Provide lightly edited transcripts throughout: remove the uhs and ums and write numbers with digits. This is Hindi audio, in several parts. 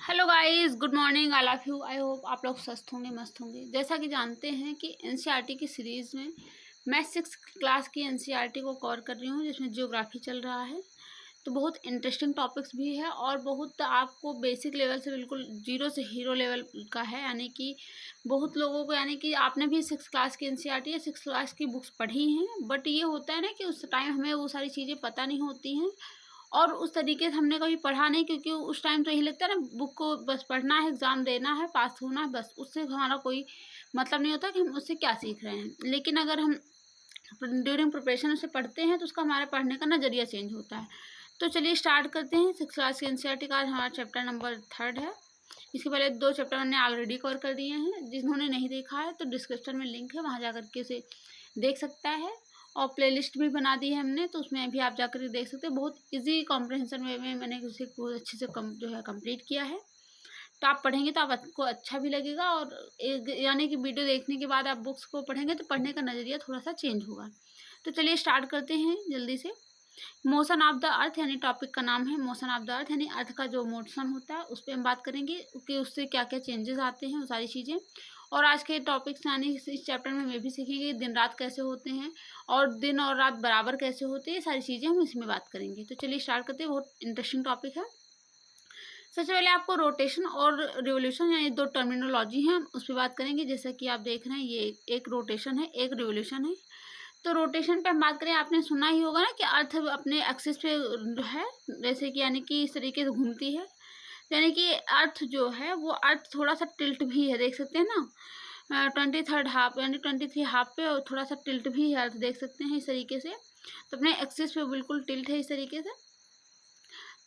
Hello guys, good morning. I love you. I hope आप लोग स्वस्थ होंगे, मस्त होंगे। जैसा कि जानते हैं कि एनसीईआरटी की सीरीज़ में मैं 6th क्लास की एनसीईआरटी को कवर कर रही हूँ, जिसमें ज्योग्राफी चल रहा है। तो बहुत इंटरेस्टिंग टॉपिक्स भी है और बहुत आपको बेसिक लेवल से बिल्कुल जीरो से हीरो लेवल का है। यानी कि बहुत लोगों को, यानी कि आपने भी 6th क्लास की एनसीईआरटी या 6th क्लास की बुक्स पढ़ी हैं, बट ये होता है ना कि उस टाइम हमें वो सारी चीज़ें पता नहीं होती हैं और उस तरीके से हमने कभी पढ़ा नहीं, क्योंकि उस टाइम तो यही लगता है ना, बुक को बस पढ़ना है, एग्ज़ाम देना है, पास होना है, बस उससे हमारा कोई मतलब नहीं होता कि हम उससे क्या सीख रहे हैं। लेकिन अगर हम ड्यूरिंग प्रिपरेशन उसे पढ़ते हैं तो उसका हमारे पढ़ने का नज़रिया चेंज होता है। तो चलिए स्टार्ट करते हैं। 6th क्लास की एनसीईआरटी का आज हमारा चैप्टर नंबर 3 है। इसके पहले 2 चैप्टर मैंने ऑलरेडी कवर कर दिए हैं। जिन्होंने नहीं देखा है तो डिस्क्रिप्शन में लिंक है, वहाँ जा कर के उसे देख सकता है। और प्लेलिस्ट भी बना दी है हमने, तो उसमें भी आप जाकर के देख सकते हैं। बहुत इजी कॉम्प्रहेंशन वे में मैंने उसे बहुत अच्छे से जो है कंप्लीट किया है। तो आप पढ़ेंगे तो आपको अच्छा भी लगेगा, और यानी कि वीडियो देखने के बाद आप बुक्स को पढ़ेंगे तो पढ़ने का नज़रिया थोड़ा सा चेंज होगा। तो चलिए स्टार्ट करते हैं जल्दी से। मोशन ऑफ द अर्थ, यानी टॉपिक का नाम है मोशन ऑफ द अर्थ, यानी अर्थ का जो मोशन होता है उस पर हम बात करेंगे कि उससे क्या क्या चेंजेस आते हैं, वो सारी चीज़ें। और आज के टॉपिक्स यानी इस चैप्टर में मैं भी सीखेंगे दिन रात कैसे होते हैं और दिन और रात बराबर कैसे होते हैं, ये सारी चीज़ें हम इसमें बात करेंगे। तो चलिए स्टार्ट करते हैं। बहुत इंटरेस्टिंग टॉपिक है। सबसे पहले आपको रोटेशन और रिवोल्यूशन, यानी 2 टर्मिनोलॉजी हैं, उस पर बात करेंगे। जैसा कि आप देख रहे हैं, ये एक रोटेशन है, एक रिवोल्यूशन है। तो रोटेशन पे हम बात करें, आपने सुना ही होगा ना कि अर्थ अपने एक्सिस पे जो है, जैसे कि यानी कि इस तरीके से घूमती है। यानी कि अर्थ जो है वो अर्थ थोड़ा सा टिल्ट भी है, देख सकते हैं ना। 23rd हाफ यानी 23 हाफ पे और थोड़ा सा टिल्ट भी है अर्थ, देख सकते हैं इस तरीके से। तो अपने एक्सिस पे बिल्कुल टिल्ट है इस तरीके से।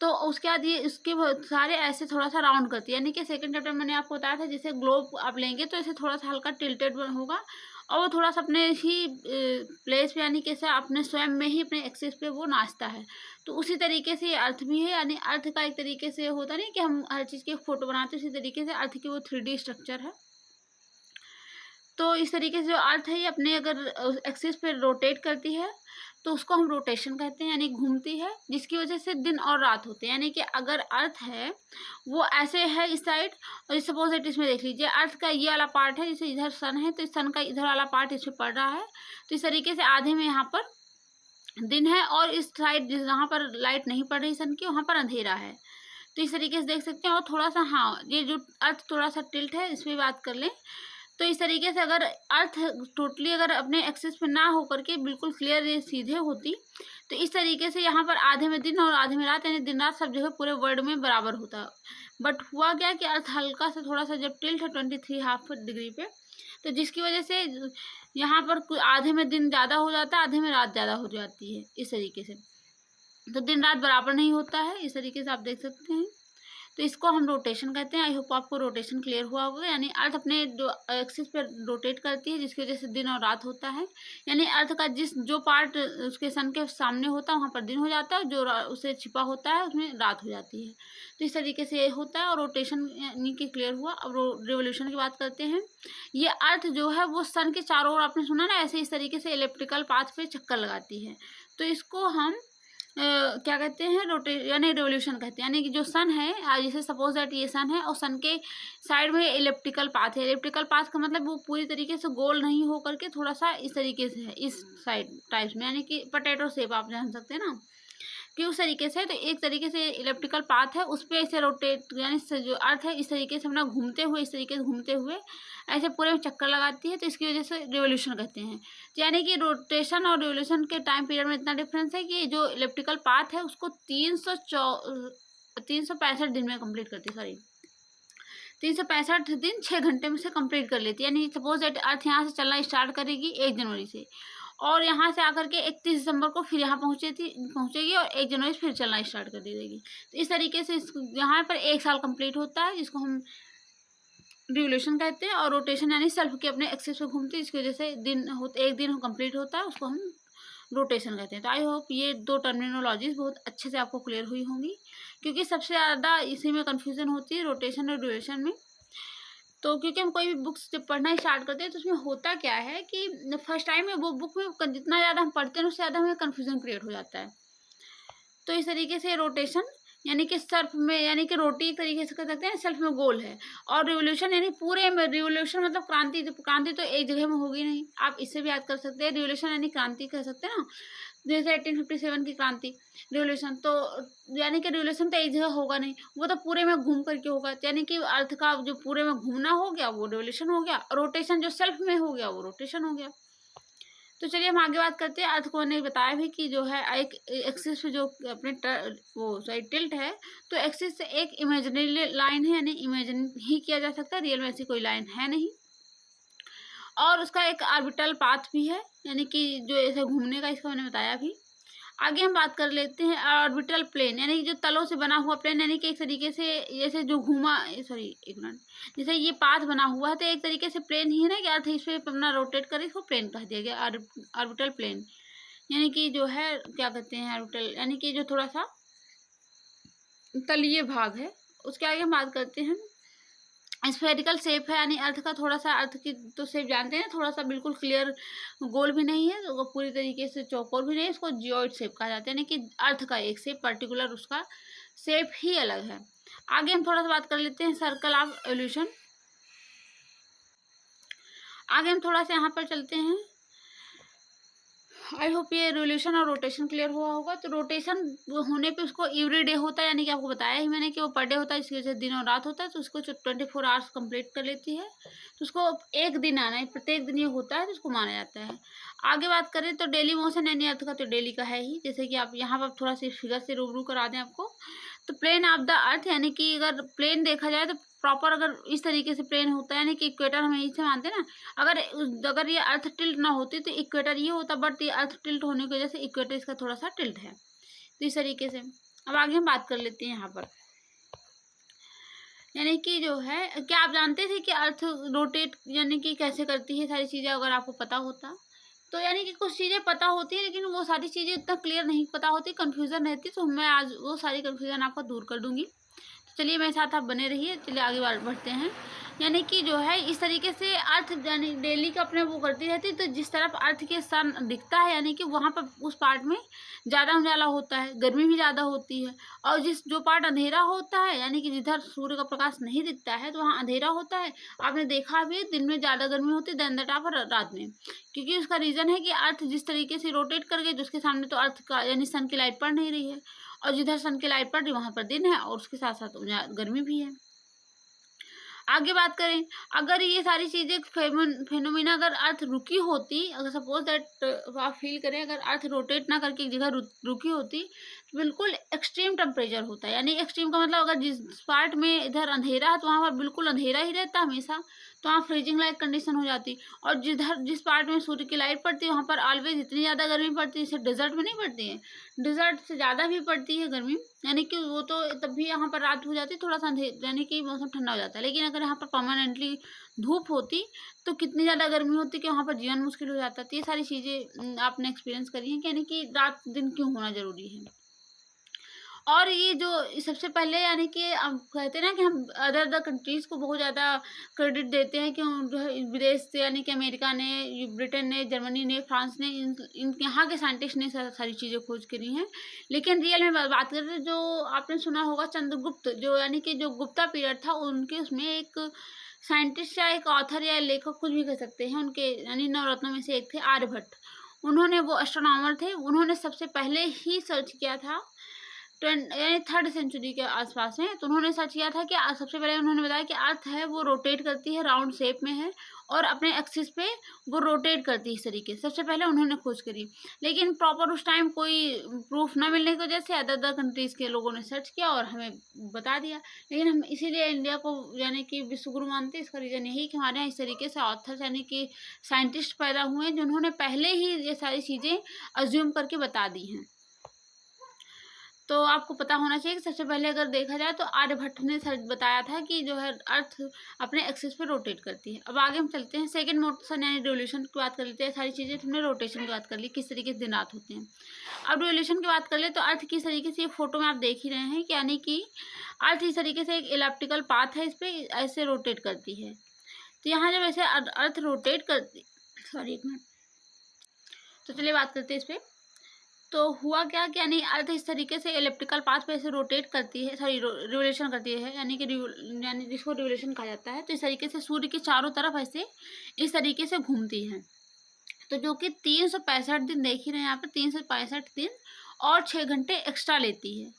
तो उसके बाद ये इसके बहुत सारे ऐसे थोड़ा सा राउंड करती है, यानी कि सेकंड चैप्टर मैंने आपको बताया था, जैसे ग्लोब आप लेंगे तो ऐसे थोड़ा सा हल्का टिल्टेड होगा और वो थोड़ा सा अपने ही प्लेस पे, यानी कैसे अपने स्वयं में ही अपने एक्सिस पे वो नाचता है। तो उसी तरीके से ये अर्थ भी है, यानी अर्थ का एक तरीके से होता नहीं कि हम हर चीज़ की फोटो बनाते हैं, उसी तरीके से अर्थ की वो 3D स्ट्रक्चर है। तो इस तरीके से जो अर्थ है ये अपने अगर एक्सिस पे रोटेट करती है तो उसको हम रोटेशन कहते हैं, यानी घूमती है, जिसकी वजह से दिन और रात होते हैं। यानी कि अगर अर्थ है वो ऐसे है इस साइड, और सपोज दैट इसमें देख लीजिए अर्थ का ये वाला पार्ट है, जैसे इधर सन है तो इस सन का इधर वाला पार्ट इसमें पड़ रहा है। तो इस तरीके से आधे में यहाँ पर दिन है और इस साइड जहाँ पर लाइट नहीं पड़ रही सन की वहाँ पर अंधेरा है। तो इस तरीके से देख सकते हैं। और थोड़ा सा, हाँ, ये जो अर्थ थोड़ा सा टिल्ट है इस पर बात कर लें तो इस तरीके से अगर अर्थ टोटली अगर अपने एक्सिस पे ना होकर के बिल्कुल क्लियर ये सीधे होती तो इस तरीके से यहाँ पर आधे में दिन और आधे में रात, यानी दिन रात सब जगह पूरे वर्ल्ड में बराबर होता। बट हुआ क्या कि अर्थ हल्का सा थोड़ा सा जब टिल्ट है 23.5 डिग्री पे, तो जिसकी वजह से यहाँ पर आधे में दिन ज़्यादा हो जाता है, आधे में रात ज़्यादा हो जाती है इस तरीके से। तो दिन रात बराबर नहीं होता है, इस तरीके से आप देख सकते हैं। तो इसको हम रोटेशन कहते हैं। आई होप आपको रोटेशन क्लियर हुआ होगा। यानी अर्थ अपने जो एक्सिस पर रोटेट करती है, जिसकी वजह से दिन और रात होता है। यानी अर्थ का जो पार्ट उसके सन के सामने होता है वहाँ पर दिन हो जाता है, जो उसे छिपा होता है उसमें रात हो जाती है। तो इस तरीके से ये होता है। और रोटेशन यानी कि क्लियर हुआ। अब रिवोल्यूशन की बात करते हैं। ये अर्थ जो है वो सन के चारों ओर, आपने सुना ना, ऐसे इस तरीके से इलेप्टिकल पाथ पे चक्कर लगाती है। तो इसको हम क्या कहते हैं, यानी रिवोल्यूशन कहते हैं। यानी कि जो सन है, जैसे सपोज दैट ये सन है और सन के साइड में इलिप्टिकल पाथ है। इलिप्टिकल पाथ का मतलब वो पूरी तरीके से गोल नहीं हो करके थोड़ा सा इस तरीके से है, इस साइड टाइप्स में, यानी कि पोटैटो शेप आप जान सकते हैं ना कि उस तरीके से। तो एक तरीके से इलेप्टिकल पाथ है, उस पर ऐसे रोटेट, यानी जो अर्थ है इस तरीके से अपना घूमते हुए, इस तरीके से घूमते हुए ऐसे पूरे में चक्कर लगाती है। तो इसकी वजह से रिवोल्यूशन कहते हैं। तो यानी कि रोटेशन और रिवोल्यूशन के टाइम पीरियड में इतना डिफरेंस है कि जो इलेप्टिकल पाथ है उसको 365 दिन में कंप्लीट करती है, सॉरी 365 दिन 6 घंटे में से कंप्लीट कर लेती है। यानी सपोज दैट अर्थ यहाँ से चलना स्टार्ट करेगी 1 जनवरी से, और यहाँ से आकर के 31 दिसंबर को फिर यहाँ पहुँचेगी और 1 जनवरी से फिर चलना स्टार्ट कर दी जाएगी। तो इस तरीके से यहाँ पर 1 साल कंप्लीट होता है, जिसको हम रिवोल्यूशन कहते हैं। और रोटेशन यानी सेल्फ के अपने एक्सिस पे घूमती है, जिसकी वजह से एक दिन कंप्लीट होता है, उसको हम रोटेशन कहते हैं। तो आई होप ये 2 टर्मिनोलॉजीज बहुत अच्छे से आपको क्लियर हुई होंगी, क्योंकि सबसे ज़्यादा इसी में कन्फ्यूजन होती है, रोटेशन और ड्यूरेशन में। तो क्योंकि हम कोई भी बुक्स जब पढ़ना स्टार्ट करते हैं तो उसमें होता क्या है कि फर्स्ट टाइम में वो बुक में जितना ज़्यादा हम पढ़ते हैं उससे ज़्यादा हमें कन्फ्यूजन क्रिएट हो जाता है। तो इस तरीके से रोटेशन यानी कि सर्फ में, यानी कि रोटी एक तरीके से कह सकते हैं, सेल्फ में गोल है। और रिवोल्यूशन यानी पूरे में, रिवोल्यूशन मतलब क्रांति, तो क्रांति तो एक जगह में होगी नहीं, आप इससे भी याद कर सकते हैं। रिवोल्यूशन यानी क्रांति कह सकते हैं ना, जैसे 1857 की क्रांति, रिवोल्यूशन तो, यानी कि रिवोल्यूशन तो एक जगह होगा नहीं, वो तो पूरे में घूम करके होगा। यानी कि अर्थ का जो पूरे में घूमना हो गया वो रिवोल्यूशन हो गया, रोटेशन जो सेल्फ में हो गया वो रोटेशन हो गया। तो चलिए हम आगे बात करते हैं। अर्थ को ने बताया भी कि जो है एक एक्सिस पे जो अपने वो सॉरी टिल्ट है, तो एक्सिस से एक इमेजिनरी लाइन है, यानी इमेजिन ही किया जा सकता है, रियल में ऐसी कोई लाइन है नहीं। और उसका एक ऑर्बिटल पाथ भी है, यानी कि जो ऐसे घूमने का, इसका मैंने बताया भी। आगे हम बात कर लेते हैं ऑर्बिटल प्लेन, यानी कि जो तलों से बना हुआ प्लेन, यानी कि एक तरीके से जैसे जो घूमा, सॉरी एक मिनट, जैसे ये पाथ बना हुआ है तो एक तरीके से प्लेन ही है ना, कि अर्थ इस पे अपना रोटेट करे, इसको प्लेन कह दिया गया, ऑर्बिटल प्लेन। यानी कि जो है क्या कहते हैं ऑर्बिटल, यानी कि जो थोड़ा सा तलीय भाग है। उसके आगे हम बात करते हैं, स्फेरिकल शेप है, यानी अर्थ का थोड़ा सा, अर्थ की तो शेप जानते हैं, थोड़ा सा बिल्कुल क्लियर गोल भी नहीं है, तो पूरी तरीके से चौकोर भी नहीं है, इसको जियोइड शेप कहा जाता है, यानी कि अर्थ का एक शेप पर्टिकुलर, उसका शेप ही अलग है। आगे हम थोड़ा सा बात कर लेते हैं सर्कल ऑफ एवोल्यूशन। आगे हम थोड़ा सा यहाँ पर चलते हैं। आई होप ये रिवोल्यूशन और रोटेशन क्लियर हुआ होगा। तो रोटेशन होने पे उसको एवरी डे होता है, यानी कि आपको बताया ही मैंने कि वो पर डे होता है, इसकी वजह से दिन और रात होता है, तो उसको 24 आवर्स कंप्लीट कर लेती है, तो उसको एक दिन आना है, प्रत्येक दिन ये होता है, तो उसको माना जाता है। आगे बात करें तो डेली मोशन, यानी अर्थ का तो डेली का है ही, जैसे कि आप यहाँ पर थोड़ा सा फिगर से रूबरू करा दें आपको। तो प्लेन ऑफ द अर्थ, यानी कि अगर प्लेन देखा जाए तो प्रॉपर अगर इस तरीके से प्लेन होता है, यानी कि इक्वेटर हम यही से मानते हैं ना, अगर ये अर्थ टिल्ट ना होती तो इक्वेटर ये होता, बट ये अर्थ टिल्ट होने की वजह से इक्वेटर इसका थोड़ा सा टिल्ट है, तो इस तरीके से। अब आगे हम बात कर लेते हैं यहाँ पर, यानी कि जो है, क्या आप जानते थे कि अर्थ रोटेट यानी कि कैसे करती है, सारी चीज़ें अगर आपको पता होता तो, यानी कि कुछ चीज़ें पता होती है लेकिन वो सारी चीज़ें इतना क्लियर नहीं पता होती, कन्फ्यूज़न रहती, तो मैं आज वो सारी कन्फ्यूज़न आपको दूर कर दूंगी। तो चलिए मेरे साथ आप बने रहिए, चलिए आगे बढ़ते हैं। यानी कि जो है इस तरीके से अर्थ यानी डेली का अपने वो करती रहती है, तो जिस तरफ अर्थ के सन दिखता है, यानी कि वहाँ पर उस पार्ट में ज़्यादा उजाला होता है, गर्मी भी ज़्यादा होती है। और जो पार्ट अंधेरा होता है, यानी कि जिधर सूर्य का प्रकाश नहीं दिखता है, तो वहाँ अंधेरा होता है। आपने देखा भी दिन में ज़्यादा गर्मी होती है देन द टाइम रात में, क्योंकि उसका रीज़न है कि अर्थ जिस तरीके से रोटेट कर गई, तो उसके सामने तो अर्थ का यानी सन की लाइट पड़ नहीं रही है, और जिधर सन की लाइट पड़ रही वहाँ पर दिन है, और उसके साथ साथ गर्मी भी है। आगे बात करें, अगर ये सारी चीज़ें फेनोमेना अगर अर्थ रुकी होती, अगर सपोज दैट आप फील करें, अगर अर्थ रोटेट ना करके एक जगह रुकी होती, तो बिल्कुल एक्सट्रीम टेम्परेचर होता है। यानी एक्सट्रीम का मतलब अगर जिस पार्ट में इधर अंधेरा है तो वहाँ पर बिल्कुल अंधेरा ही रहता हमेशा, तो वहाँ फ्रीजिंग लाइक कंडीशन हो जाती। और जिस पार्ट में सूर्य की लाइट पड़ती है वहाँ पर ऑलवेज इतनी ज़्यादा गर्मी पड़ती है, जैसे डेजर्ट में नहीं पड़ती है, डेजर्ट से ज़्यादा भी पड़ती है गर्मी, यानी कि वो तो तब भी यहाँ पर रात हो जाती, थोड़ा सा यानी कि मौसम ठंडा हो जाता है। लेकिन अगर यहाँ पर परमानेंटली धूप होती तो कितनी ज़्यादा गर्मी होती कि वहाँ पर जीवन मुश्किल हो जाता। तो ये सारी चीज़ें आपने एक्सपीरियंस करी हैं कि यानी कि रात दिन क्यों होना ज़रूरी है। और ये जो सबसे पहले यानी कि हम कहते हैं ना कि हम अदर कंट्रीज़ को बहुत ज़्यादा क्रेडिट देते हैं कि जो है विदेश से, यानी कि अमेरिका ने, ब्रिटेन ने, जर्मनी ने, फ्रांस ने, इन यहाँ के साइंटिस्ट ने सारी चीज़ें खोज करी हैं। लेकिन रियल में बात करें तो जो आपने सुना होगा चंद्रगुप्त, जो यानी कि जो गुप्ता पीरियड था, उनके उसमें एक साइंटिस्ट या एक ऑथर या लेखक कुछ भी कह सकते हैं, उनके यानी नवरत्नों में से एक थे आर्यभट्ट। उन्होंने, वो एस्ट्रोनॉमर थे, उन्होंने सबसे पहले ही सर्च किया था यानी 3rd सेंचुरी के आसपास में। तो उन्होंने सर्च किया था कि सबसे पहले उन्होंने बताया कि अर्थ है वो रोटेट करती है, राउंड शेप में है, और अपने एक्सिस पे वो रोटेट करती है, इस तरीके से सबसे पहले उन्होंने खोज करी। लेकिन प्रॉपर उस टाइम कोई प्रूफ ना मिलने की वजह से अदर कंट्रीज़ के लोगों ने सर्च किया और हमें बता दिया। लेकिन हम इसीलिए इंडिया को यानी कि विश्वगुरु मानते हैं। इसका रीज़न यही कि हमारे यहाँ इस तरीके से ऑथर्स यानी कि साइंटिस्ट पैदा हुए हैं जिन्होंने पहले ही ये सारी चीज़ें अज्यूम करके बता दी हैं। तो आपको पता होना चाहिए कि सबसे पहले अगर देखा जाए तो आर्यभट्ट ने बताया था कि जो है अर्थ अपने एक्सिस पे रोटेट करती है। अब आगे हम चलते हैं, सेकंड मोशन यानी रिवोल्यूशन की बात कर लेते हैं। सारी चीज़ें तुमने रोटेशन की बात कर ली, किस तरीके से दिन रात होते हैं। अब रिवोल्यूशन की बात कर ले तो अर्थ किस तरीके से, ये फोटो में आप देख ही रहे हैं कि यानी कि अर्थ इस तरीके से एक इलेप्टिकल पाथ है, इस पर ऐसे रोटेट करती है। तो यहाँ जब ऐसे अर्थ रोटेट करती, सॉरी एक मिनट, तो चलिए बात करते हैं इस पर। तो हुआ क्या कि यानी अर्थ इस तरीके से इलिप्टिकल पाथ पे ऐसे रोटेट करती है, सॉरी रिवोल्यूशन करती है, यानी कि यानी जिसको रिवोल्यूशन कहा जाता है। तो इस तरीके से सूर्य के चारों तरफ ऐसे इस तरीके से घूमती है। तो जो कि 365 दिन देख ही रहे हैं यहाँ पे, 365 दिन और 6 घंटे एक्स्ट्रा लेती है।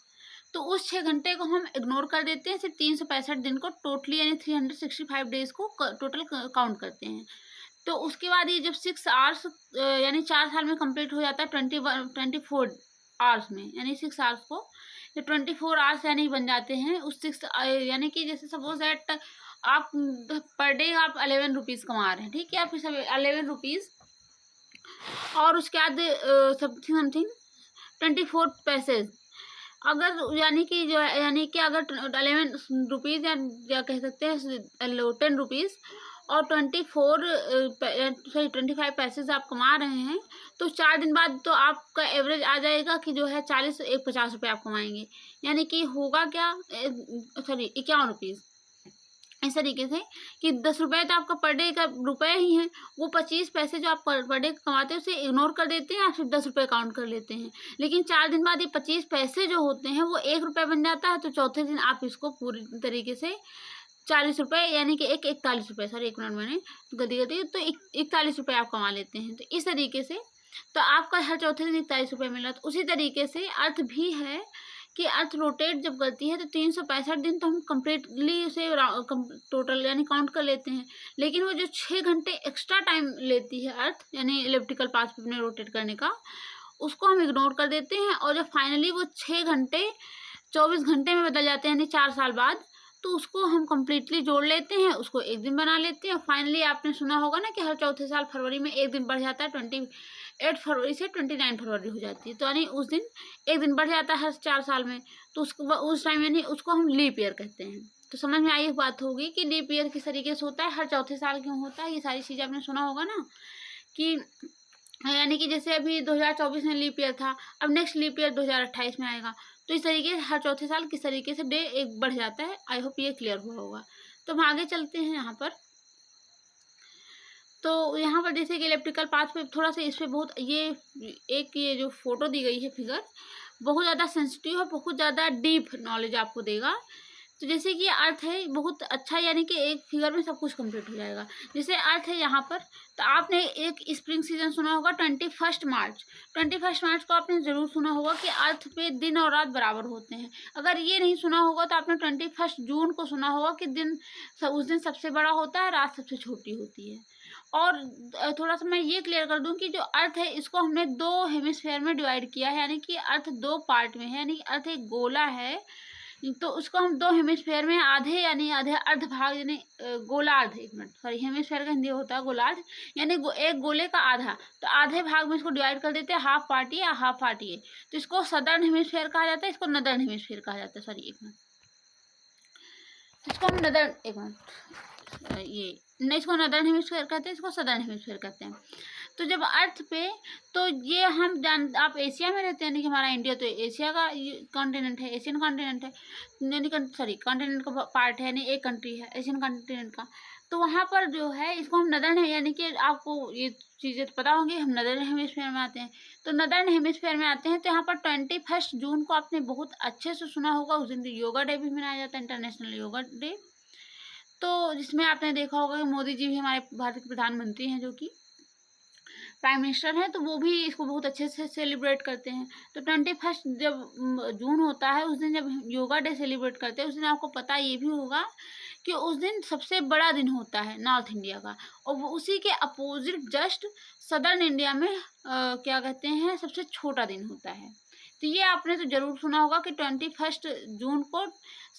तो उस 6 घंटे को हम इग्नोर कर देते हैं, सिर्फ 365 दिन को टोटली यानी 365 डेज को टोटल काउंट करते हैं। तो उसके बाद ये जब 6 आवर्स यानी 4 साल में कंप्लीट हो जाता है 24 आवर्स में, यानी 6 आवर्स को जब 24 आवर्स यानी बन जाते हैं उस 6 यानी कि जैसे सपोज दैट आप पर डे आप 11 रुपीज़ कमा रहे हैं, ठीक है, आप सब 11 रुपीज़ और उसके बाद समथिंग समथिंग 24 पैसे, अगर यानी कि जो है यानी कि अगर 11 रुपीज़ या कह सकते हैं 10 रुपीज़ और 25 पैसे आप कमा रहे हैं, तो 4 दिन बाद तो आपका एवरेज आ जाएगा कि जो है 50 रुपये आप कमाएंगे, यानी कि होगा क्या, सॉरी 51 रुपीज़। इस तरीके से कि 10 रुपये तो आपका पर डे का रुपये ही है, वो 25 पैसे जो आप पर डे कमाते हैं उसे इग्नोर कर देते हैं, आप सिर्फ 10 रुपये काउंट कर लेते हैं। लेकिन 4 दिन बाद ये 25 पैसे जो होते हैं वो 1 रुपये बन जाता है। तो चौथे दिन आप इसको पूरी तरीके से 40 रुपये यानी कि 41 रुपये, सॉरी 1 मिनट मैंने गलती तो 41 रुपये आप कमा लेते हैं। तो इस तरीके से तो आपका हर चौथे दिन 41 रुपये मिल रहा है। तो उसी तरीके से अर्थ भी है कि अर्थ रोटेट जब करती है तो 365 दिन तो हम कम्प्लीटली उसे टोटल यानी काउंट कर लेते हैं। लेकिन वो जो 6 घंटे एक्स्ट्रा टाइम लेती है अर्थ यानी इलिप्टिकल पाथ पे अपने रोटेट करने का, उसको हम इग्नोर कर देते हैं। और जब फाइनली वो 6 घंटे 24 घंटे में बदल जाते हैं यानी 4 साल बाद, तो उसको हम कम्प्लीटली जोड़ लेते हैं, उसको एक दिन बना लेते हैं। फाइनली आपने सुना होगा ना कि हर चौथे साल फरवरी में एक दिन बढ़ जाता है, 28 फरवरी से 29 फरवरी हो जाती है। तो यानी उस दिन एक दिन बढ़ जाता है हर 4 साल में, तो उसको उस टाइम यानी उसको हम लीप ईयर कहते हैं। तो समझ में आई बात होगी कि लीप ईयर किस तरीके से होता है, हर चौथे साल क्यों होता है, ये सारी चीज़ें आपने सुना होगा ना। कि यानी कि जैसे अभी 2024 में लीप ईयर था, अब नेक्स्ट लीप ईयर 2028 में आएगा। तो इस तरीके से हर चौथे साल किस तरीके से डे एक बढ़ जाता है। आई होप ये क्लियर हुआ होगा। तो हम आगे चलते हैं यहाँ पर। तो यहाँ पर जैसे कि इलेक्ट्रिकल पाथ पे थोड़ा सा इस पर बहुत ये जो फोटो दी गई है फिगर बहुत ज़्यादा सेंसिटिव है, बहुत ज़्यादा डीप नॉलेज आपको देगा। तो जैसे कि अर्थ है बहुत अच्छा, यानी कि एक फिगर में सब कुछ कंप्लीट हो जाएगा। जैसे अर्थ है यहाँ पर, तो आपने एक स्प्रिंग सीजन सुना होगा 21 मार्च। 21 मार्च को आपने ज़रूर सुना होगा कि अर्थ पे दिन और रात बराबर होते हैं। अगर ये नहीं सुना होगा तो आपने 21 जून को सुना होगा कि उस दिन सबसे बड़ा होता है, रात सबसे छोटी होती है। और थोड़ा सा मैं ये क्लियर कर दूं कि जो अर्थ है इसको हमने 2 हेमिस्फेयर में डिवाइड किया है, यानी कि अर्थ 2 पार्ट में है। यानी कि अर्थ एक गोला है, तो उसको हम 2 हेमिस्फेयर में आधे यानी आधे अर्ध भाग यानी गोलार्ध, एक मिनट सॉरी हेमिस्फेयर का हिंदी होता है गोलार्ध, यानी एक गोले का आधा, तो आधे भाग में इसको डिवाइड कर देते हैं, हाफ पार्ट ये हाफ पार्ट ये। तो इसको सदर्न हेमिस्फेयर कहा जाता है, इसको नदर्न हेमिस्फेयर कहा जाता है, सॉरी एक मिनट, इसको हम नदर्न एक मिनट ये नहीं, इसको नदर्न हेमिस्फीयर कहते हैं, इसको सदर्न हेमिस्फीयर कहते हैं। तो जब अर्थ पे तो ये हम आप एशिया में रहते हैं, यानी कि हमारा इंडिया तो एशिया का कॉन्टिनेंट है, एशियन कॉन्टिनेंट है, यानी सॉरी कॉन्टिनेंट का पार्ट है, यानी एक कंट्री है एशियन कॉन्टिनेंट का। तो वहाँ पर जो है इसको हम नदर्न है, यानी कि आपको ये चीज़ें तो पता होंगी, हम नदर्न हेमिस्फीयर में आते हैं। तो नदर्न हेमिस्फीयर में आते हैं, तो यहाँ पर 21 जून को आपने बहुत अच्छे से सुना होगा, उस दिन योगा डे भी मनाया जाता है, इंटरनेशनल योगा डे। तो जिसमें आपने देखा होगा कि मोदी जी भी हमारे भारत के प्रधानमंत्री हैं, जो कि प्राइम मिनिस्टर हैं, तो वो भी इसको बहुत अच्छे से सेलिब्रेट करते हैं। तो 21 जब जून होता है, उस दिन जब योगा डे सेलिब्रेट करते हैं, उस दिन आपको पता ये भी होगा कि उस दिन सबसे बड़ा दिन होता है नॉर्थ इंडिया का, और वो उसी के अपोजिट जस्ट सदर्न इंडिया में क्या कहते हैं सबसे छोटा दिन होता है। तो ये आपने तो जरूर सुना होगा कि 21 जून को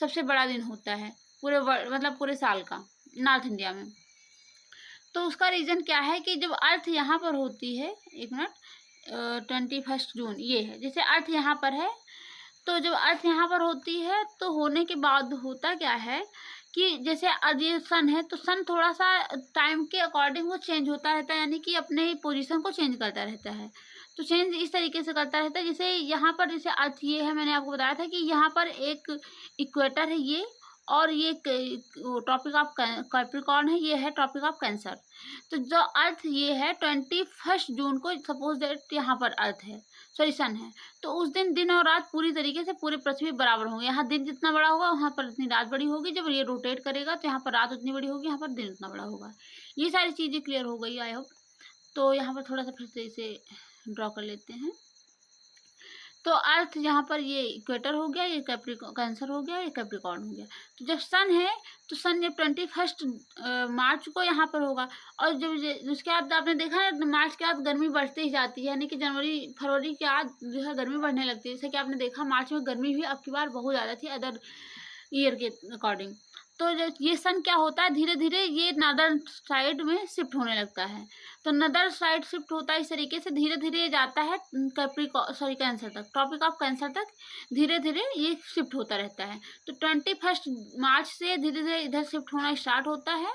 सबसे बड़ा दिन होता है पूरे मतलब पूरे साल का नॉर्थ इंडिया में। तो उसका रीज़न क्या है कि जब अर्थ यहाँ पर होती है, एक मिनट 21 जून ये है, जैसे अर्थ यहाँ पर है, तो जब अर्थ यहाँ पर होती है तो होने के बाद होता क्या है कि जैसे आज ये सन है, तो सन थोड़ा सा टाइम के अकॉर्डिंग वो चेंज होता रहता है, यानी कि अपने पोजीशन को चेंज करता रहता है। तो चेंज इस तरीके से करता रहता है, जैसे यहाँ पर जैसे अर्थ ये है, मैंने आपको बताया था कि यहाँ पर एक इक्वेटर है ये, और ये टॉपिक ऑफ कैप्रिकॉर्न है, ये है टॉपिक ऑफ कैंसर। तो जो अर्थ ये है 21 जून को सपोज दैट यहाँ पर अर्थ है, सॉरी सन है, तो उस दिन दिन और रात पूरी तरीके से पूरे पृथ्वी बराबर होंगे। यहाँ दिन जितना बड़ा होगा वहाँ पर उतनी रात बड़ी होगी, जब ये रोटेट करेगा तो यहाँ पर रात उतनी बड़ी होगी, यहाँ पर दिन उतना बड़ा होगा। ये सारी चीज़ें क्लियर हो गई आई होप। तो यहाँ पर थोड़ा सा फिर से इसे ड्रॉ कर लेते हैं। तो अर्थ यहाँ पर ये इक्वेटर हो गया, ये कैंसर हो गया, ये कैप्रिकॉर्न हो गया। तो जब सन है तो सन जब 21 मार्च को यहाँ पर होगा, और जब उसके बाद आपने देखा है मार्च के बाद गर्मी बढ़ती ही जाती है, यानी कि जनवरी फरवरी के बाद जो है गर्मी बढ़ने लगती है। जैसे कि आपने देखा मार्च में गर्मी भी अब की बार बहुत ज़्यादा थी अदर ईयर के अकॉर्डिंग। तो ये सन क्या होता है, धीरे धीरे ये नदर्न साइड में शिफ्ट होने लगता है। तो नदर साइड शिफ्ट होता है इस तरीके से, धीरे धीरे जाता है कैंसर तक, ट्रॉपिक ऑफ कैंसर तक धीरे धीरे ये शिफ्ट होता रहता है। तो 21 मार्च से धीरे धीरे इधर शिफ्ट होना स्टार्ट होता है,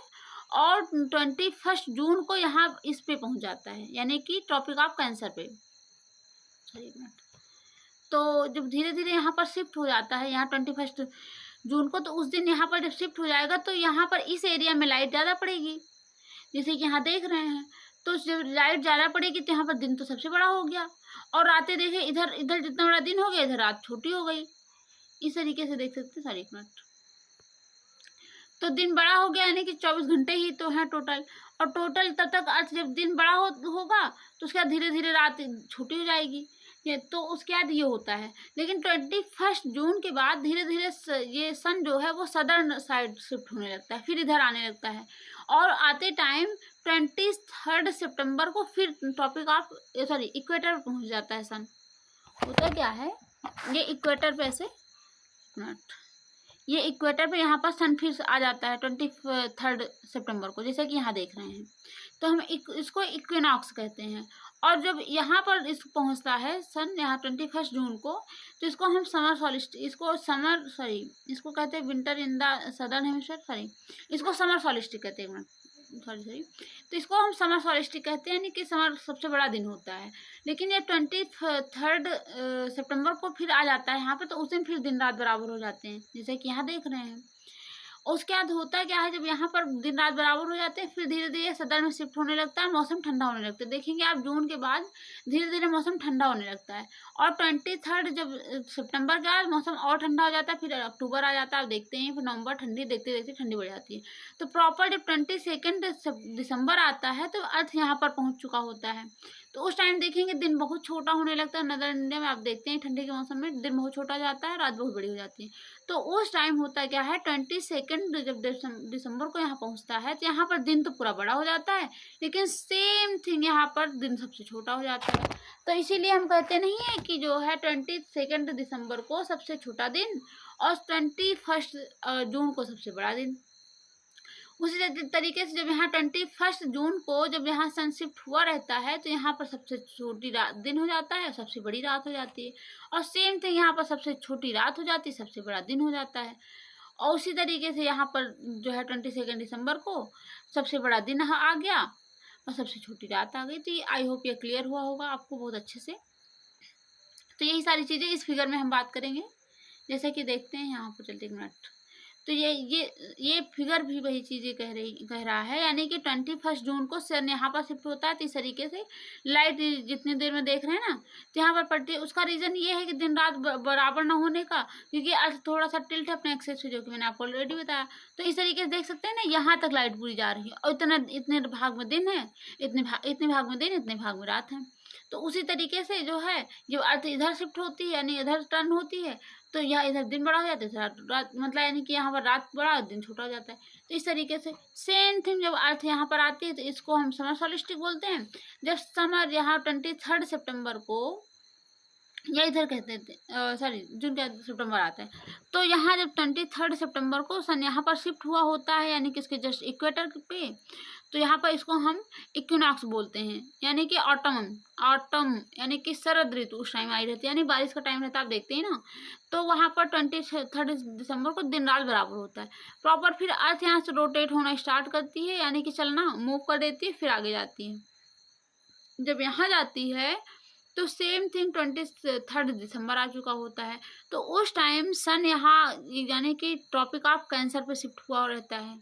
और 21 जून को यहाँ इस पे पहुँच जाता है, यानी कि ट्रॉपिक ऑफ कैंसर पे। सॉरी एक मिनट। तो जब धीरे धीरे यहाँ पर शिफ्ट हो जाता है, यहाँ 21 जून को, तो उस दिन यहाँ पर जब शिफ्ट हो जाएगा तो यहाँ पर इस एरिया में लाइट ज़्यादा पड़ेगी, जैसे कि यहाँ देख रहे हैं। तो जब लाइट ज़्यादा पड़ेगी तो यहाँ पर दिन तो सबसे बड़ा हो गया, और रातें देखें इधर इधर जितना बड़ा दिन हो गया इधर रात छोटी हो गई। इस तरीके से देख सकते हैं। सॉरी एक मिनट। तो दिन बड़ा हो गया, यानी कि 24 घंटे ही तो है टोटल, और टोटल तब तक अर्थ जब दिन बड़ा होगा तो उसके बाद धीरे धीरे रात छोटी हो जाएगी। तो उसके बाद ये होता है। लेकिन 21 जून के बाद धीरे धीरे ये सन जो है वो सदर्न साइड शिफ्ट होने लगता है, फिर इधर आने लगता है, और आते टाइम 23 सितंबर को फिर टॉपिक ऑफ इक्वेटर पर पहुंच जाता है सन। होता क्या है, ये इक्वेटर पे ऐसे ये इक्वेटर पे यहाँ पर सन फिर आ जाता है 23 सितंबर को, जैसे कि यहाँ देख रहे हैं। तो हम इसको इक्विनॉक्स कहते हैं। और जब यहाँ पर इसको पहुँचता है सन यहाँ 21 जून को, तो इसको हम इसको कहते हैं winter in the southern hemisphere, इसको समर सॉलिस्टिक कहते हैं। सॉरी तो इसको हम समर सॉलिस्टिक कहते हैं, यानी कि समर सबसे बड़ा दिन होता है। लेकिन ये 23 सितंबर को फिर आ जाता है यहाँ पे, तो उस दिन फिर दिन रात बराबर हो जाते हैं, जैसे कि यहाँ देख रहे हैं। उसके बाद होता क्या है, जब यहाँ पर दिन रात बराबर हो जाते हैं फिर धीरे धीरे सदर्न में शिफ्ट होने लगता है, मौसम ठंडा होने लगता है। देखेंगे आप जून के बाद धीरे धीरे मौसम ठंडा होने लगता है, और 23 जब सितंबर के बाद मौसम और ठंडा हो जाता है, फिर अक्टूबर आ जाता है, आप देखते हैं, फिर नवंबर ठंडी, देखते देखते ठंडी बढ़ जाती है। तो प्रॉपर जब 22 दिसंबर आता है तो अर्थ यहाँ पर पहुँच चुका होता है। तो उस टाइम देखेंगे दिन बहुत छोटा होने लगता है। नदर इंडिया में आप देखते हैं ठंडी के मौसम में दिन बहुत छोटा जाता है, रात बहुत बड़ी हो जाती है। तो उस टाइम होता क्या है, 22 जब दिसंबर को यहाँ पहुँचता है तो यहाँ पर दिन तो पूरा बड़ा हो जाता है, लेकिन सेम थिंग यहाँ पर दिन सबसे छोटा हो जाता है। तो इसीलिए हम कहते नहीं है कि जो है 22 दिसंबर को सबसे छोटा दिन, और 21 जून को सबसे बड़ा दिन। उसी तरीके से जब यहाँ 21 जून को जब यहाँ सन शिफ्ट हुआ रहता है तो यहाँ पर सबसे छोटी रात दिन हो जाता है, सबसे बड़ी रात हो जाती है, और सेम थिंग यहाँ पर सबसे छोटी रात हो जाती है, सबसे बड़ा दिन हो जाता है। और उसी तरीके से यहाँ पर जो है 22 दिसंबर को सबसे बड़ा दिन आ गया और सबसे छोटी रात आ गई। तो ये आई होप ये क्लियर हुआ होगा आपको बहुत अच्छे से। तो यही सारी चीज़ें इस फिगर में हम बात करेंगे, जैसे कि देखते हैं यहाँ पर चलते एक मिनट। तो ये फिगर भी वही चीज़ें कह रहा है, यानी कि 21 जून को सन यहाँ पर शिफ्ट होता है। तो इस तरीके से लाइट जितनी देर में देख रहे हैं ना, तो यहाँ पर पड़ती है। उसका रीज़न ये है कि दिन रात बराबर ना होने का, क्योंकि अर्थ थोड़ा सा टिल्ट है अपने एक्सेस से, जो कि मैंने आपको ऑलरेडी बताया। तो इस तरीके से देख सकते हैं ना, यहाँ तक लाइट पूरी जा रही है, और इतने भाग में दिन है, इतने भाग में दिन, इतने भाग में रात है। तो उसी तरीके से जो है, जब अर्थ इधर शिफ्ट होती है यानी इधर टर्न होती है, तो यहाँ इधर दिन बड़ा हो जाता है, रात मतलब यानी कि यहाँ पर रात बड़ा दिन छोटा हो जाता है। तो इस तरीके से सेम थिंग जब अर्थ यहाँ पर आती है तो इसको हम समर सॉलिस्टिक बोलते हैं। जब समर यहाँ 23 सितंबर को, या इधर कहते थे सॉरी जून का सितंबर आता है, तो यहाँ जब 23 सितंबर को सन यहाँ पर शिफ्ट हुआ होता है, यानी कि इसके जस्ट इक्वेटर पे, तो यहाँ पर इसको हम इक्विनॉक्स बोलते हैं, यानी कि ऑटम यानी कि शरद ऋतु उस टाइम आई रहती है, यानी बारिश का टाइम रहता है, आप देखते हैं ना। तो वहाँ पर 23 दिसंबर को दिन रात बराबर होता है प्रॉपर। फिर अर्थ यहाँ से रोटेट होना स्टार्ट करती है, यानी कि चलना मूव कर देती है, फिर आगे जाती है। जब यहाँ जाती है तो सेम थिंग 23 दिसंबर आ चुका होता है। तो उस टाइम सन यहाँ यानी कि ट्रॉपिक ऑफ कैंसर पे शिफ्ट हुआ रहता है।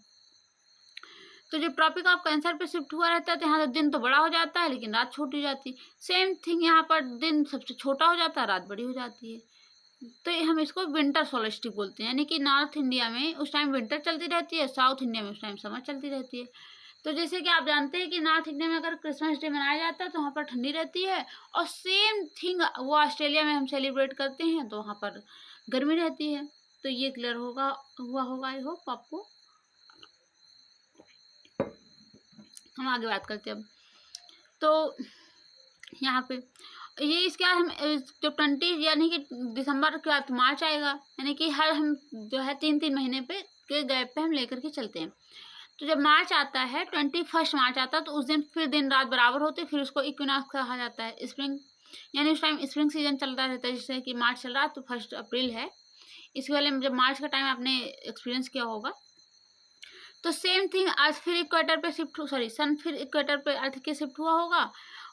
तो जब ट्रॉपिक ऑफ कैंसर पे शिफ्ट हुआ रहता है तो यहाँ तो दिन तो बड़ा हो जाता है लेकिन रात छोटी हो जाती है। सेम थिंग यहाँ पर दिन सबसे छोटा हो जाता है, रात बड़ी हो जाती है। तो हम इसको विंटर सोल्स्टिस बोलते हैं, यानी कि नॉर्थ इंडिया में उस टाइम विंटर चलती रहती है, साउथ इंडिया में उस टाइम समर चलती रहती है। तो जैसे कि आप जानते हैं कि नॉर्थ इंडिया में अगर क्रिसमस डे मनाया जाता है तो वहाँ पर ठंडी रहती है, और सेम थिंग वो ऑस्ट्रेलिया में हम सेलिब्रेट करते हैं तो वहाँ पर गर्मी रहती है। तो ये क्लियर हुआ होगा आई होप आपको। हम आगे बात करते हैं अब। तो यहाँ पे ये इसके बाद हम जो 20 यानी कि दिसंबर के बाद मार्च आएगा, यानी कि हर हम जो है 3-3 महीने पे के गैप पे हम लेकर के चलते हैं। तो जब मार्च आता है 21 मार्च आता है तो उस दिन फिर दिन रात बराबर होते हैं, फिर उसको इक्विनॉक्स कहा जाता है। स्प्रिंग यानी उस टाइम स्प्रिंग सीजन चलता रहता है, जैसे कि मार्च चल रहा है तो 1 अप्रैल है। इसके वाले में जब मार्च का टाइम आपने एक्सपीरियंस किया होगा। तो सेम थिंग अर्थ फिर इक्वेटर पे सन फिर इक्वेटर पे अर्थ के शिफ्ट हुआ होगा।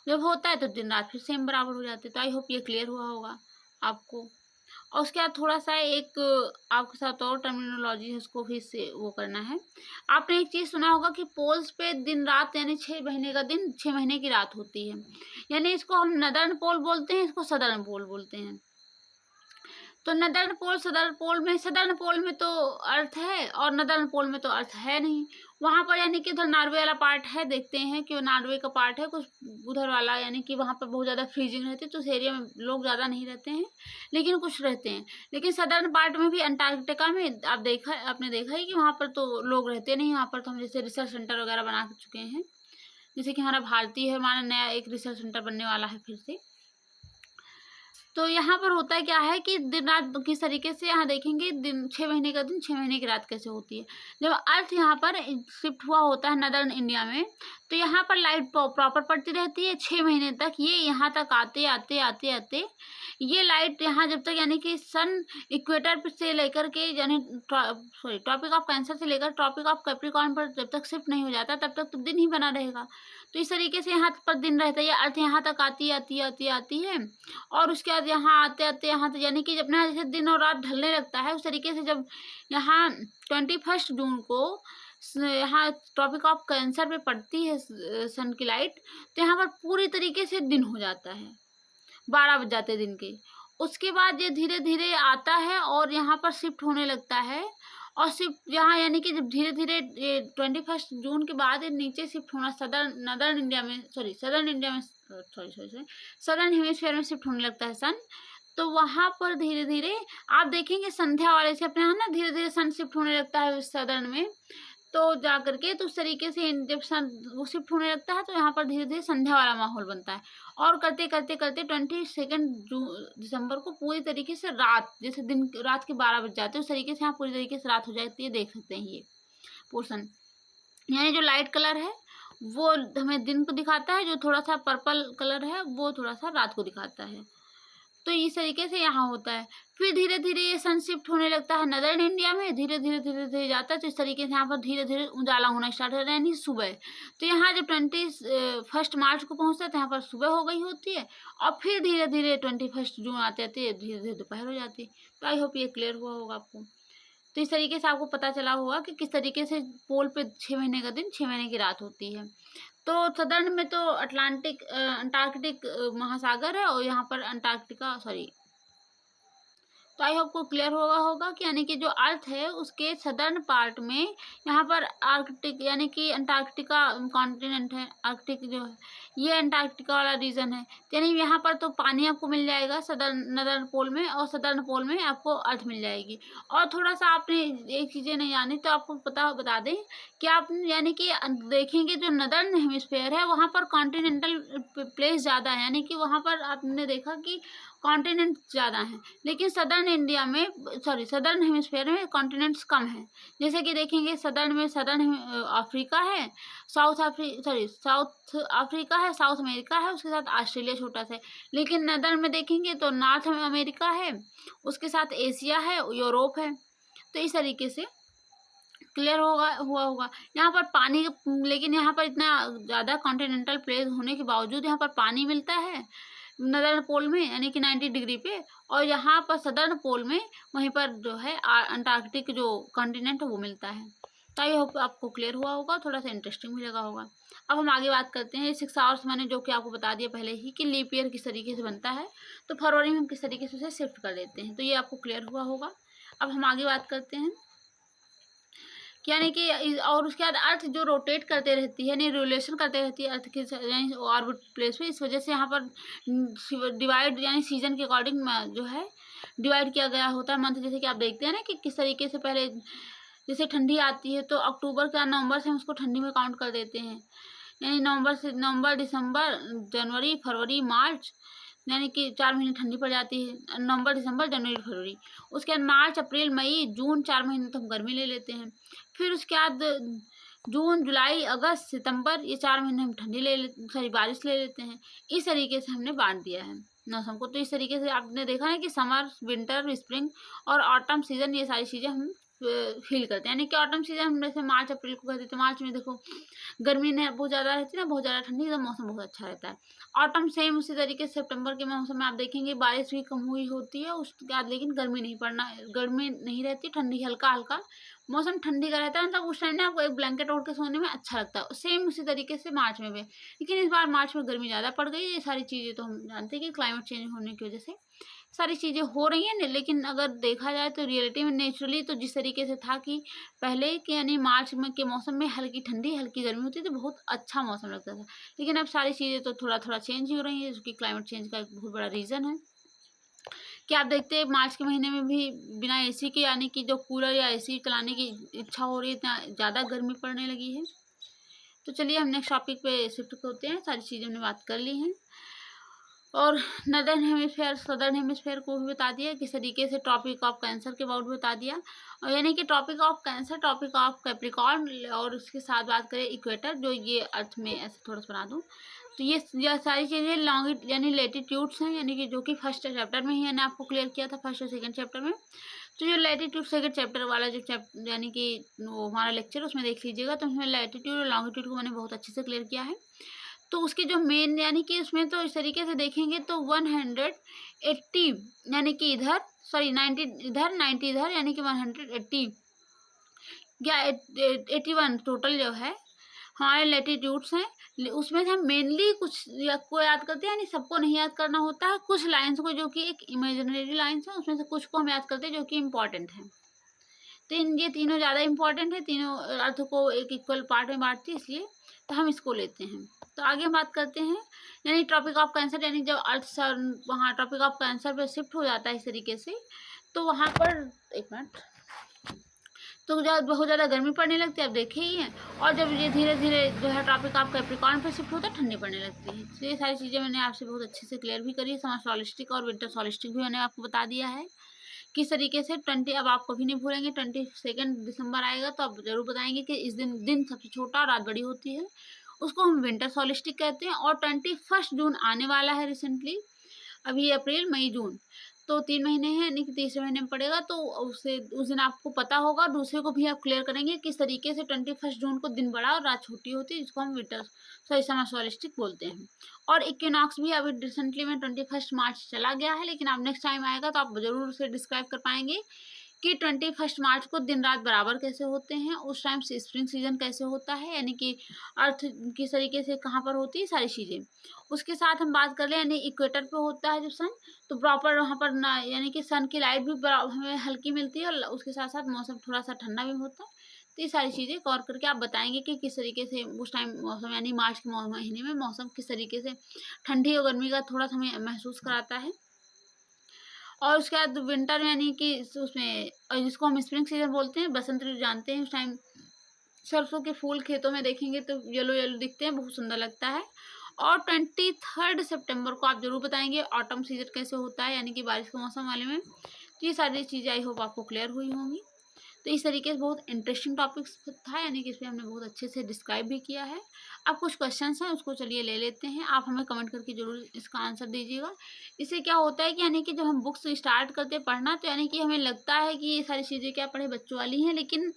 जब होता है तो दिन रात फिर सेम बराबर हो जाते हैं। तो आई होप ये क्लियर हुआ होगा आपको। और उसके बाद थोड़ा सा एक आपके साथ और टर्मिनोलॉजी है, उसको फिर से वो करना है। आपने एक चीज़ सुना होगा कि पोल्स पे दिन रात यानी 6 महीने का दिन 6 महीने की रात होती है, यानी इसको हम नदर्न पोल बोलते हैं, इसको सदर्न पोल बोलते हैं। तो नदर्न पोल सदर्न पोल में तो अर्थ है और नदर्न पोल में तो अर्थ है नहीं। वहाँ पर यानी कि उधर नॉर्वे वाला पार्ट है, देखते हैं कि वो नॉर्वे का पार्ट है कुछ उधर वाला, यानी कि वहाँ पर बहुत ज़्यादा फ्रीजिंग रहती है तो उस एरिया में लोग ज़्यादा नहीं रहते हैं, लेकिन कुछ रहते हैं। लेकिन सदर्न पार्ट में भी अंटार्कटिका में आपने देखा ही कि वहाँ पर तो लोग रहते नहीं। वहाँ पर तो हम जैसे रिसर्च सेंटर वगैरह बना चुके हैं, जैसे कि हमारा भारतीय है, हमारा नया एक रिसर्च सेंटर बनने वाला है फिर से। तो यहाँ पर होता है क्या है कि दिन रात किस तरीके से यहाँ देखेंगे, दिन 6 महीने का दिन 6 महीने की रात कैसे होती है। जब अर्थ यहाँ पर शिफ्ट हुआ होता है नदर्न इंडिया में तो यहाँ पर लाइट प्रॉपर पड़ती रहती है 6 महीने तक। ये यहाँ तक आते आते आते आते ये लाइट यहाँ जब तक यानी कि सन इक्वेटर से लेकर के यानी ट्रॉपिक ऑफ कैंसर से लेकर ट्रॉपिक ऑफ कैप्रिकॉर्न पर जब तक शिफ्ट नहीं हो जाता तब तक तो दिन ही बना रहेगा। तो इस तरीके से यहाँ पर दिन रहता है, अर्थ यहाँ तक आती है और उसके बाद यहाँ आते आते यहाँ तक, यानी कि जब जैसे दिन और रात ढलने लगता है उस तरीके से जब यहाँ 21 जून को यहाँ ट्रॉपिक ऑफ कैंसर पे पड़ती है सन की लाइट, तो यहाँ पर पूरी तरीके से दिन हो जाता है, 12 बज जाते दिन के। उसके बाद ये धीरे धीरे आता है और यहाँ पर शिफ्ट होने लगता है, और शिफ्ट यहाँ यानी कि जब धीरे धीरे 21 जून के बाद नीचे शिफ्ट होना सदर्न इंडिया में सदर्न हेमिस्फीयर में शिफ्ट होने लगता है सन। तो वहाँ पर धीरे धीरे आप देखेंगे संध्या वाले से अपने यहाँ ना धीरे धीरे सन शिफ्ट होने लगता है सदर्न में, तो जा करके तो उस तरीके से जब सन वो शिफ्ट होने लगता है तो यहाँ पर धीरे धीरे संध्या वाला माहौल बनता है। और करते करते करते 22 दिसंबर को पूरी तरीके से रात, जैसे दिन रात के 12 बज जाते हैं उस तरीके से यहाँ पूरी तरीके से रात हो जाती है। देख सकते हैं ये पोर्शन, यानी जो लाइट कलर है वो हमें दिन को दिखाता है, जो थोड़ा सा पर्पल कलर है वो थोड़ा सा रात को दिखाता है। तो इस तरीके से यहाँ होता है। फिर धीरे धीरे ये सन शिफ्ट होने लगता है नदर्न इंडिया में, धीरे धीरे जाता है। तो इस तरीके से यहाँ पर धीरे धीरे उजाला होना स्टार्ट हो रहा है, यानी सुबह। तो यहाँ जब 21 मार्च को पहुँचता है तो यहाँ पर सुबह हो गई होती है, और फिर धीरे धीरे 21 जून आते आते धीरे धीरे दोपहर हो जाती है। तो आई होप ये क्लियर हुआ होगा आपको। तो इस तरीके से आपको पता चला होगा कि किस तरीके से पोल पे 6 महीने का दिन 6 महीने की रात होती है। तो सदर्न में तो अंटार्कटिक महासागर है, और यहाँ पर अंटार्कटिका तो आई होप को क्लियर होगा कि यानी कि जो अर्थ है उसके सदर्न पार्ट में यहाँ पर आर्कटिक यानी कि अंटार्कटिका कॉन्टिनेंट है, आर्कटिक जो है ये अंटार्कटिका वाला रीजन है। यानी यहाँ पर तो पानी आपको मिल जाएगा नदर्न पोल में, और सदर्न पोल में आपको अर्थ मिल जाएगी। और थोड़ा सा आपने एक चीज़ें नहीं जानी तो आपको बता दें कि आप यानी कि देखेंगे जो नदर्न हेमिस्फीयर है वहाँ पर कॉन्टिनेंटल प्लेस ज़्यादा है, यानी कि वहाँ पर आपने देखा कि कॉन्टिनेंट ज़्यादा हैं, लेकिन सदर्न हेमिस्फीयर में कॉन्टिनेंट्स कम हैं। जैसे कि देखेंगे सदर्न अफ्रीका है, साउथ अफ्रीका है, साउथ अमेरिका है, उसके साथ ऑस्ट्रेलिया छोटा सा है। लेकिन नदर्न में देखेंगे तो नॉर्थ अमेरिका है, उसके साथ एशिया है, यूरोप है। तो इस तरीके से क्लियर हुआ होगा। यहाँ पर पानी, लेकिन यहाँ पर इतना ज़्यादा कॉन्टिनेंटल प्लेस होने के बावजूद यहाँ पर पानी मिलता है नदर्न पोल में, यानी कि 90 डिग्री पे, और यहाँ पर सदर्न पोल में वहीं पर जो है अंटार्कटिक जो कॉन्टिनेंट है वो मिलता है। तो आई होप आपको क्लियर हुआ होगा, थोड़ा सा इंटरेस्टिंग भी लगा होगा। अब हम आगे बात करते हैं 6 आवर्स मैंने जो कि आपको बता दिया पहले ही कि लीप ईयर किस तरीके से बनता है, तो फरवरी में हम किस तरीके से उसे शिफ्ट कर देते हैं, तो ये आपको क्लियर हुआ होगा। अब हम आगे बात करते हैं यानी कि और उसके बाद अर्थ जो रोटेट करते रहती है यानी रिवोल्यूशन करते रहती है अर्थ के यानी ऑर्बिट प्लेस पे, इस वजह से यहाँ पर डिवाइड यानी सीजन के अकॉर्डिंग जो है डिवाइड किया गया होता है मंथ। जैसे कि आप देखते हैं ना कि किस तरीके से पहले जैसे ठंडी आती है तो अक्टूबर का नवंबर से हम उसको ठंडी में काउंट कर देते हैं, यानी नवंबर दिसंबर जनवरी फरवरी मार्च, यानी कि 4 महीने ठंडी पड़ जाती है, नवंबर दिसंबर जनवरी फरवरी। उसके बाद मार्च अप्रैल मई जून 4 महीने तो हम गर्मी ले लेते हैं। फिर उसके बाद जून जुलाई अगस्त सितंबर ये 4 महीने हम ठंडी सॉरी बारिश ले लेते हैं। इस तरीके से हमने बांट दिया है मौसम को। तो इस तरीके से आपने देखा है कि समर विंटर स्प्रिंग और ऑटम सीजन ये सारी चीज़ें हम फील करते हैं। यानी कि ऑटम सीजन हम जैसे मार्च अप्रैल को कहते थे, मार्च में देखो गर्मी ने बहुत ज़्यादा रहती है ना, बहुत ज़्यादा ठंडी, तो मौसम बहुत अच्छा रहता है। ऑटम सेम उसी तरीके से सितंबर के मौसम में आप देखेंगे बारिश भी कम हुई होती है उसके बाद, लेकिन गर्मी नहीं रहती, ठंडी हल्का हल्का मौसम ठंडी का रहता है, मतलब उस टाइम ना आपको एक ब्लैंकेट ओढ़ के सोने में अच्छा लगता है। सेम उसी तरीके से मार्च में भी, लेकिन इस बार मार्च में गर्मी ज़्यादा पड़ गई। ये सारी चीज़ें तो हम जानते हैं कि क्लाइमेट चेंज होने की वजह से सारी चीज़ें हो रही हैं, लेकिन अगर देखा जाए तो रियलिटी में नेचुरली तो जिस तरीके से था कि पहले के यानी मार्च में के मौसम में हल्की ठंडी हल्की गर्मी होती थी, तो बहुत अच्छा मौसम लगता था। लेकिन अब सारी चीज़ें तो थोड़ा थोड़ा चेंज हो रही हैं, जो कि क्लाइमेट चेंज का एक बहुत बड़ा रीज़न है। कि आप देखते हैं मार्च के महीने में भी बिना एसी के यानी कि जो कूलर या एसी चलाने की इच्छा हो रही है, इतना ज़्यादा गर्मी पड़ने लगी है। तो चलिए हम नेक्स्ट टॉपिक पे शिफ्ट होते हैं। सारी चीज़ें हमने बात कर ली हैं और नदर्न हेमिस्फेयर सदर्न हेमिस्फेयर को भी बता दिया, किस तरीके से ट्रॉपिक ऑफ कैंसर के बारे में बता दिया, और यानी कि tropic of Cancer tropic of Capricorn, और उसके साथ बात करें इक्वेटर जो ये अर्थ में ऐसे थोड़ा सा बना दूँ, तो ये सारी चीज़ें लॉन्ग यानी लेटीट्यूड्स हैं, यानी कि जो कि फर्स्ट चैप्टर में ही मैंने आपको क्लियर किया था फर्स्ट और सेकंड चैप्टर में। तो जो लैटिट्यूड सेकंड चैप्टर वाला जो चैप्टर यानी कि वो हमारा लेक्चर उसमें देख लीजिएगा, तो उसमें लैटिट्यूड और लॉन्गिट्यूड को मैंने बहुत अच्छे से क्लियर किया है। तो उसके जो मेन यानी कि उसमें तो इस तरीके से देखेंगे तो 180 यानी कि इधर सॉरी 90 इधर 90 इधर, यानी कि 180 या 81 टोटल जो है हमारे लैटिट्यूड्स हैं। उसमें से हम मेनली कुछ को याद करते हैं, यानी सबको नहीं याद करना होता है, कुछ लाइंस को जो कि एक इमेजिनरी लाइंस है उसमें से कुछ को हम याद करते हैं जो कि इम्पॉर्टेंट है। तो ये तीनों ज़्यादा इम्पॉर्टेंट है, तीनों अर्थ को एक इक्वल पार्ट में बांटती है, इसलिए तो हम इसको लेते हैं। तो आगे हम बात करते हैं यानी ट्रॉपिक ऑफ कैंसर, यानी जब अर्थ वहाँ ट्रॉपिक ऑफ कैंसर पर शिफ्ट हो जाता है इस तरीके से, तो वहाँ पर एक मिनट तो जब बहुत ज़्यादा गर्मी पड़ने लगती है, आप देखे ही हैं, और जब ये धीरे धीरे जो है ट्रॉपिक ऑफ कैप्रिकॉर्न पे शिफ्ट होता है ठंडी पड़ने लगती है। तो ये सारी चीज़ें मैंने आपसे बहुत अच्छे से क्लियर भी करी है। समर सॉलिस्टिक और विंटर सॉलिस्टिक भी मैंने आपको बता दिया है किस तरीके से। अब आप कभी नहीं भूलेंगे 22 दिसंबर आएगा तो आप जरूर बताएंगे कि इस दिन सबसे छोटा और रात बड़ी होती है, उसको हम विंटर सॉलिस्टिक कहते हैं। और 21 जून आने वाला है रिसेंटली, अभी अप्रैल मई जून तो 3 महीने हैं, यानी कि तीसरे महीने में पड़ेगा, तो उससे उस दिन आपको पता होगा, दूसरे को भी आप क्लियर करेंगे किस तरीके से 21 जून को दिन बड़ा और रात छोटी होती है, जिसको हम विंटर सॉरी समर सॉलिस्टिक बोलते हैं। और इक्विनॉक्स भी अभी रिसेंटली में 21 मार्च चला गया है, लेकिन अब नेक्स्ट टाइम आएगा तो आप जरूर उसे डिस्क्राइब कर पाएंगे कि 21 मार्च को दिन रात बराबर कैसे होते हैं, उस टाइम से स्प्रिंग सीजन कैसे होता है, यानी कि अर्थ किस तरीके से कहाँ पर होती है सारी चीज़ें। उसके साथ हम बात कर लें यानी इक्वेटर पे होता है जब सन, तो प्रॉपर वहाँ पर ना यानी कि सन की लाइट भी हमें हल्की मिलती है, और उसके साथ साथ मौसम थोड़ा सा ठंडा भी होता है। तो ये सारी चीज़ें कवर करके आप बताएंगे कि किस तरीके से उस टाइम मौसम यानी मार्च के महीने में मौसम किस तरीके से ठंडी और गर्मी का थोड़ा सा हमें महसूस कराता है। और उसके बाद विंटर यानी कि उसमें जिसको हम स्प्रिंग सीजन बोलते हैं, बसंत ऋतु जानते हैं, उस टाइम सरसों के फूल खेतों में देखेंगे तो येलो येलो दिखते हैं, बहुत सुंदर लगता है। और 23 सितंबर को आप जरूर बताएंगे ऑटम सीजन कैसे होता है, यानी कि बारिश के मौसम वाले में। तो ये सारी चीज़ें आई होप आपको क्लियर हुई होंगी। तो इस तरीके से बहुत इंटरेस्टिंग टॉपिक्स था, यानी कि इसमें हमने बहुत अच्छे से डिस्क्राइब भी किया है। अब कुछ क्वेश्चंस हैं उसको चलिए ले लेते हैं, आप हमें कमेंट करके जरूर इसका आंसर दीजिएगा। इससे क्या होता है कि यानी कि जब हम बुक्स स्टार्ट करते हैं पढ़ना, तो यानी कि हमें लगता है कि ये सारी चीज़ें क्या पढ़े बच्चों वाली हैं, लेकिन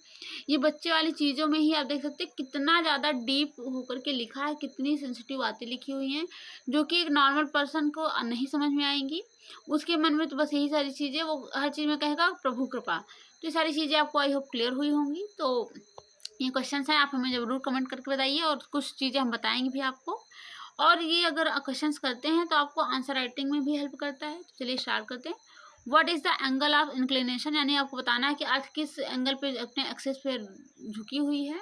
ये बच्चे वाली चीज़ों में ही आप देख सकते हैं कितना ज़्यादा डीप होकर के लिखा है, कितनी सेंसिटिव बातें लिखी हुई हैं जो कि एक नॉर्मल पर्सन को नहीं समझ में आएंगी। उसके मन में तो बस यही सारी चीज़ें, वो हर चीज़ में कहेगा प्रभु कृपा। तो ये सारी चीज़ें आपको आई होप क्लियर हुई होंगी। तो ये क्वेश्चंस हैं, आप हमें ज़रूर कमेंट करके बताइए और कुछ चीज़ें हम बताएंगे भी आपको। और ये अगर क्वेश्चंस करते हैं तो आपको आंसर राइटिंग में भी हेल्प करता है। तो चलिए स्टार्ट करते हैं। What is the angle of inclination, यानी आपको बताना है कि अर्थ किस एंगल पे अपने एक्सिस पे झुकी हुई है।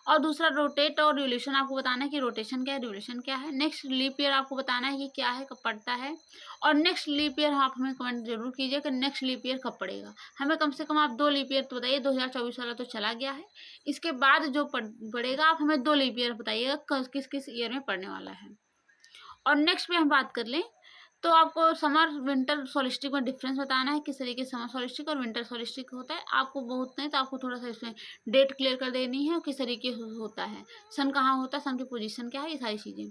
और दूसरा रोटेट और रिवोल्यूशन, आपको बताना है कि रोटेशन क्या है, रिवोल्यूशन क्या है। नेक्स्ट लीप ईयर आपको बताना है कि क्या है, कब पड़ता है। और नेक्स्ट लीप ईयर आप हमें कमेंट जरूर कीजिए कि नेक्स्ट लीप ईयर कब पड़ेगा। हमें कम से कम आप 2 लीप ईयर तो बताइए, 2024 वाला तो चला गया है, इसके बाद जो पड़ेगा आप हमें 2 लीप ईयर बताइएगा किस किस ईयर में पड़ने वाला है। और नेक्स्ट में हम बात कर लें तो आपको समर विंटर सोलिस्टिक में डिफरेंस बताना है, किस तरीके से समर सोलिस्टिक और विंटर सोलिस्टिक होता है। आपको बहुत नहीं तो आपको थोड़ा सा इसमें डेट क्लियर कर देनी है, किस तरीके से होता है, सन कहाँ होता है, सन की पोजीशन क्या है, ये सारी चीज़ें।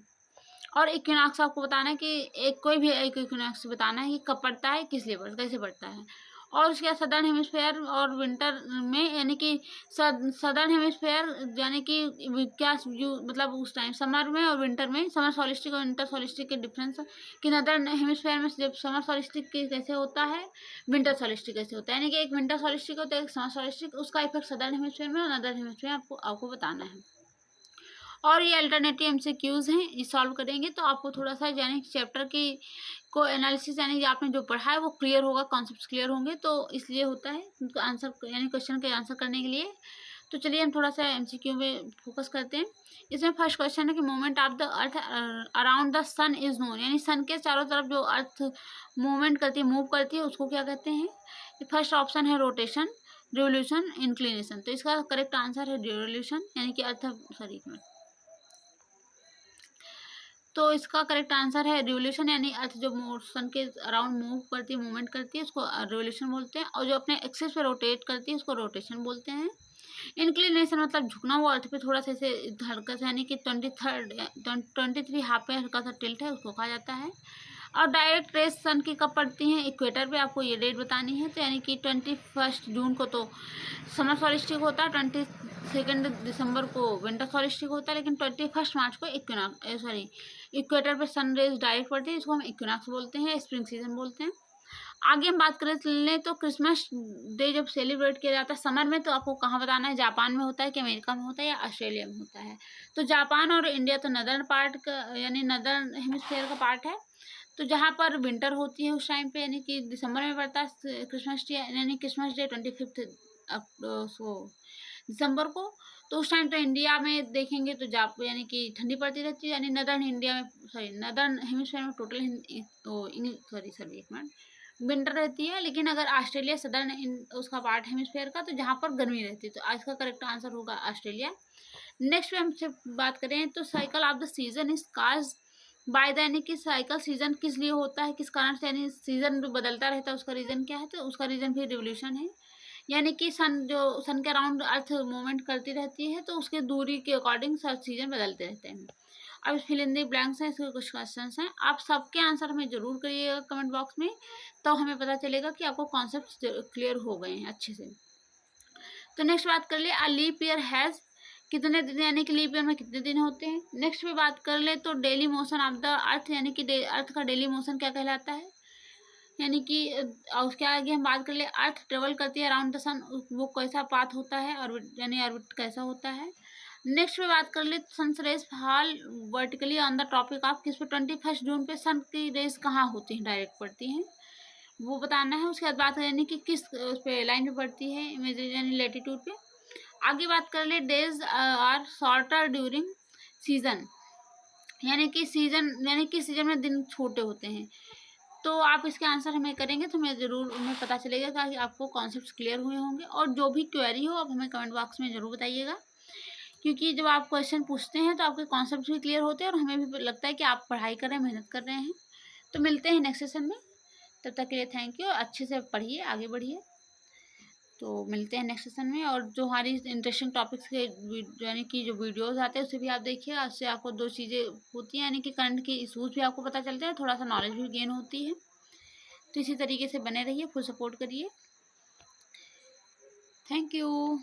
और इक्विनॉक्स आपको बताना है कि एक कोई भी एक इक्विनॉक्स बताना है कि कब पड़ता है, किस लिए पड़ता है, कैसे पड़ता है। और उसके बाद सदर्न हेमिस्फेयर और विंटर में, यानी कि सदर्न हेमिस्फेयर यानी कि क्या मतलब उस टाइम समर में और विंटर में, समर सॉलिस्टिक और विंटर सॉलिस्टिक के डिफरेंस कि नदर्न हेमिस्फेयर में जब समर सॉलिस्टिक कैसे होता है, विंटर सॉलिस्टिक कैसे होता है। यानी कि एक विंटर सॉलिस्टिक होता है, एक समर सॉलिस्टिक, उसका इफेक्ट सदर्न हेमिस्फेयर में और नदर्न हेमिस्फेयर में आपको बताना है। और ये अल्टरनेटिव एमसीक्यूज हैं, ये सॉल्व करेंगे तो आपको थोड़ा सा यानी चैप्टर की को एनालिसिस यानी कि आपने जो पढ़ा है वो क्लियर होगा, कॉन्सेप्ट्स क्लियर होंगे, तो इसलिए होता है उनका आंसर यानी क्वेश्चन के आंसर करने के लिए। तो चलिए हम थोड़ा सा एमसीक्यू में फोकस करते हैं। इसमें फर्स्ट क्वेश्चन है कि moment of the earth around the sun is known, यानी सन के चारों तरफ जो अर्थ मूवमेंट करती है, मूव करती है, उसको क्या कहते हैं। फर्स्ट ऑप्शन है रोटेशन, रिवोल्यूशन, इंक्लिनेशन। तो इसका करेक्ट आंसर है रिवोल्यूशन, यानी कि अर्थ सॉरी तो इसका करेक्ट आंसर है रिवोल्यूशन, यानी अर्थ जो सन के अराउंड मूव करती है, मूवमेंट करती है, उसको रिवोल्यूशन बोलते हैं। और जो अपने एक्सिस पे रोटेट करती है उसको रोटेशन बोलते हैं। इंक्लिनेशन मतलब झुकना, वो अर्थ पे थोड़ा सा ऐसे हल्का सा, यानी कि 23 हाफ पे हल्का सा टिल्ट है, उसको कहा जाता है। और डायरेक्ट रेस सन की कब पड़ती हैं, इक्वेटर पे, आपको ये डेट बतानी है। तो यानी कि 21 जून को तो समर सॉलिस्टिक होता है, 22 दिसंबर को विंटर सॉलिस्टिक होता है, लेकिन 21 मार्च को इक्वेटर पे सन रेज डायरेक्ट पड़ती है, इसको हम इक्विनॉक्स बोलते हैं, स्प्रिंग सीजन बोलते हैं। आगे हम बात करें लें तो क्रिसमस डे जब सेलिब्रेट किया जाता है समर में, तो आपको कहाँ बताना है, जापान में होता है कि अमेरिका में होता है या ऑस्ट्रेलिया में होता है। तो जापान और इंडिया तो नदर्न पार्ट का यानी नदर्न हेमिस्फीयर का पार्ट है। तो जहाँ पर विंटर होती है उस टाइम पे, यानी कि दिसंबर में पड़ता है क्रिसमस डे, यानी क्रिसमस डे 25 दिसंबर को। तो उस टाइम तो इंडिया में देखेंगे तो यानी कि ठंडी पड़ती रहती है, यानी नदर्न इंडिया में नदर्न हेमिस्फीयर में टोटल सॉरी एक मिनट विंटर रहती है। लेकिन अगर ऑस्ट्रेलिया सदर्न उसका पार्ट हेमिस्फीयर का, तो जहाँ पर गर्मी रहती है, तो आज का करेक्ट आंसर होगा ऑस्ट्रेलिया। नेक्स्ट में हमसे बात करें तो cycle of the season is cause by the, यानी कि साइकिल सीजन किस लिए होता है, किस कारण से, यानी सीजन जो बदलता रहता है उसका रीजन क्या है, तो उसका रीजन भी रिवोल्यूशन है। यानी कि सन के अराउंड अर्थ मूवमेंट करती रहती है, तो उसके दूरी के अकॉर्डिंग सीजन बदलते रहते हैं। अब फिल इन द ब्लैंक्स हैं, इसके कुछ क्वेश्चन हैं, आप सबके आंसर हमें जरूर करिएगा कमेंट बॉक्स में, तो हमें पता चलेगा कि आपको कॉन्सेप्ट क्लियर हो गए हैं अच्छे से। तो नेक्स्ट बात कर ले, अ लीप ईयर हैज़ कितने दिन, यानी कि लीप ईयर में कितने दिन होते हैं। नेक्स्ट में बात कर ले तो डेली मोशन ऑफ द अर्थ, यानी कि अर्थ का डेली मोशन क्या कहलाता है, यानी कि उसके आगे हम बात कर ले अर्थ ट्रेवल करती है अराउंड द सन, वो कैसा पाथ होता है, ऑर्बिट यानी ऑर्बिट कैसा होता है। नेक्स्ट में बात कर ले sun rays fall vertically on the topic of, किस पे 21 जून पे सन की रेज कहाँ होती हैं, डायरेक्ट पड़ती हैं, वो बताना है। उसके बाद बात करें यानी कि किस उस पर लाइन पे पड़ती है, यानी लेटीट्यूड पे। आगे बात कर ले days are shorter during season, यानी कि सीजन में दिन छोटे होते हैं। तो आप इसके आंसर हमें करेंगे तो मैं ज़रूर हमें पता चलेगा कि आपको कॉन्सेप्ट्स क्लियर हुए होंगे। और जो भी क्वेरी हो आप हमें कमेंट बॉक्स में ज़रूर बताइएगा, क्योंकि जब आप क्वेश्चन पूछते हैं तो आपके कॉन्सेप्ट भी क्लियर होते हैं और हमें भी लगता है कि आप पढ़ाई कर रहे हैं, मेहनत कर रहे हैं। तो मिलते हैं नेक्स्ट सेशन में, तब तक के लिए थैंक यू। अच्छे से पढ़िए, आगे बढ़िए। तो मिलते हैं नेक्स्ट सेशन में। और जो हमारी इंटरेस्टिंग टॉपिक्स के यानी कि जो वीडियोस आते हैं उसे भी आप देखिए, उससे आपको 2 चीज़ें होती हैं, यानी कि करंट के इशूज़ भी आपको पता चलते हैं, थोड़ा सा नॉलेज भी गेन होती है। तो इसी तरीके से बने रहिए, फुल सपोर्ट करिए। Thank you.